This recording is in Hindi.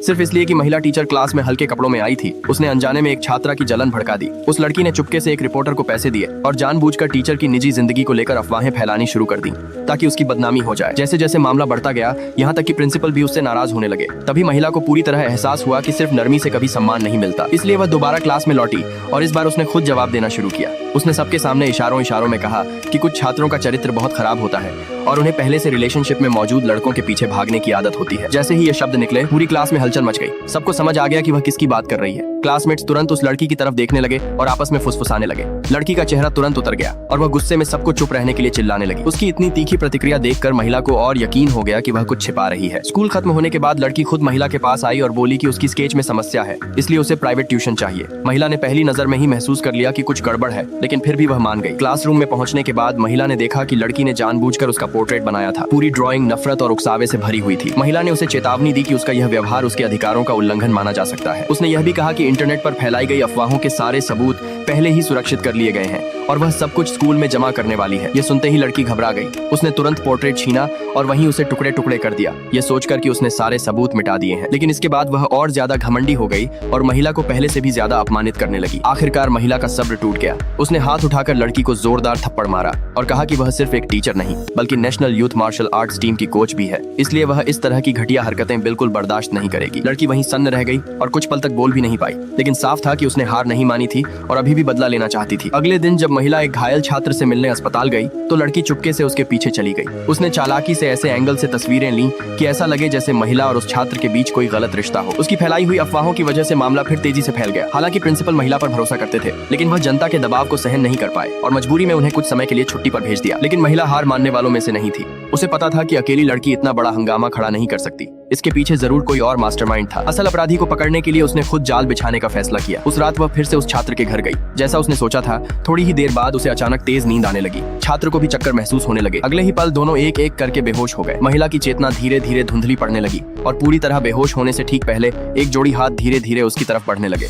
सिर्फ इसलिए कि महिला टीचर क्लास में हल्के कपड़ों में आई थी। उसने अनजाने में एक छात्रा की जलन भड़का दी। उस लड़की ने चुपके से एक रिपोर्टर को पैसे दिए और जानबूझकर टीचर की निजी जिंदगी को लेकर अफवाहें फैलानी शुरू कर दी ताकि उसकी बदनामी हो जाए। जैसे जैसे मामला बढ़ता गया, यहाँ तक कि प्रिंसिपल भी उससे नाराज होने लगे। तभी महिला को पूरी तरह एहसास हुआ कि सिर्फ नरमी से कभी सम्मान नहीं मिलता। इसलिए वह दोबारा क्लास में लौटी और इस बार उसने खुद जवाब देना शुरू किया। उसने सबके सामने इशारों में कहा कि कुछ छात्रों का चरित्र बहुत खराब होता है और उन्हें पहले से रिलेशनशिप में मौजूद लड़कों के पीछे भागने की आदत होती है। जैसे ही ये शब्द निकले, पूरी क्लास में हलचल मच गई। सबको समझ आ गया कि वह किसकी बात कर रही है। क्लासमेट्स तुरंत उस लड़की की तरफ देखने लगे और आपस में फुसफुसाने लगे। लड़की का चेहरा तुरंत उतर गया और वह गुस्से में सबको चुप रहने के लिए चिल्लाने लगी। उसकी इतनी तीखी प्रतिक्रिया देखकर महिला को और यकीन हो गया कि वह कुछ छिपा रही है। स्कूल खत्म होने के बाद लड़की खुद महिला के पास आई और बोली कि उसकी स्केच में समस्या है, इसलिए उसे प्राइवेट ट्यूशन चाहिए। महिला ने पहली नजर में ही महसूस कर लिया कि कुछ गड़बड़ है, लेकिन फिर भी वह मान गई। क्लासरूम में पहुंचने के बाद महिला ने देखा कि लड़की ने जानबूझकर उसका पोर्ट्रेट बनाया था। पूरी ड्राइंग नफरत और उकसावे से भरी हुई थी। महिला ने उसे चेतावनी दी कि उसका यह व्यवहार उसके अधिकारों का उल्लंघन माना जा सकता है। उसने यह भी कहा कि इंटरनेट पर फैलाई गई अफवाहों के सारे सबूत पहले ही सुरक्षित कर लिए गए हैं और वह सब कुछ स्कूल में जमा करने वाली है। ये सुनते ही लड़की घबरा गई। उसने तुरंत पोर्ट्रेट छीना और वहीं उसे टुकड़े टुकड़े कर दिया, ये सोचकर कि उसने सारे सबूत मिटा दिए हैं। लेकिन इसके बाद वह और ज्यादा घमंडी हो गई और महिला को पहले से भी ज्यादा अपमानित करने लगी। आखिरकार महिला का सब्र टूट गया। उसने हाथ उठाकर लड़की को जोरदार थप्पड़ मारा और कहा कि वह सिर्फ एक टीचर नहीं बल्कि national youth martial arts team की कोच भी है, इसलिए वह इस तरह की घटिया हरकतें बिल्कुल बर्दाश्त नहीं करेगी। लड़की वहीं सन्न रह गई और कुछ पल तक बोल भी नहीं पाई, लेकिन साफ था कि उसने हार नहीं मानी थी और अभी भी बदला लेना चाहती थी। अगले दिन जब महिला एक घायल छात्र से मिलने अस्पताल गई तो लड़की चुपके से उसके पीछे चली गई। उसने चालाकी से ऐसे एंगल से तस्वीरें ली कि ऐसा लगे जैसे महिला और उस छात्र के बीच कोई गलत रिश्ता हो। उसकी फैलाई हुई अफवाहों की वजह से मामला फिर तेजी से फैल गया। हालांकि प्रिंसिपल महिला पर भरोसा करते थे, लेकिन वह जनता के दबाव को सहन नहीं कर पाए और मजबूरी में उन्हें कुछ समय के लिए छुट्टी पर भेज दिया। लेकिन महिला हार मानने वालों में से नहीं थी। उसे पता था कि अकेली लड़की इतना बड़ा हंगामा खड़ा नहीं कर सकती। इसके पीछे जरूर कोई और मास्टरमाइंड था। असल अपराधी को पकड़ने के लिए उसने खुद जाल बिछाने का फैसला किया। उस रात वह फिर से उस छात्र के घर गई। जैसा उसने सोचा था, थोड़ी ही देर बाद उसे अचानक तेज नींद आने लगी। छात्र को भी चक्कर महसूस होने लगे। अगले ही पल दोनों एक एक करके बेहोश हो गए। महिला की चेतना धीरे धीरे धुंधली पड़ने लगी और पूरी तरह बेहोश होने से ठीक पहले एक जोड़ी हाथ धीरे धीरे उसकी तरफ बढ़ने लगे।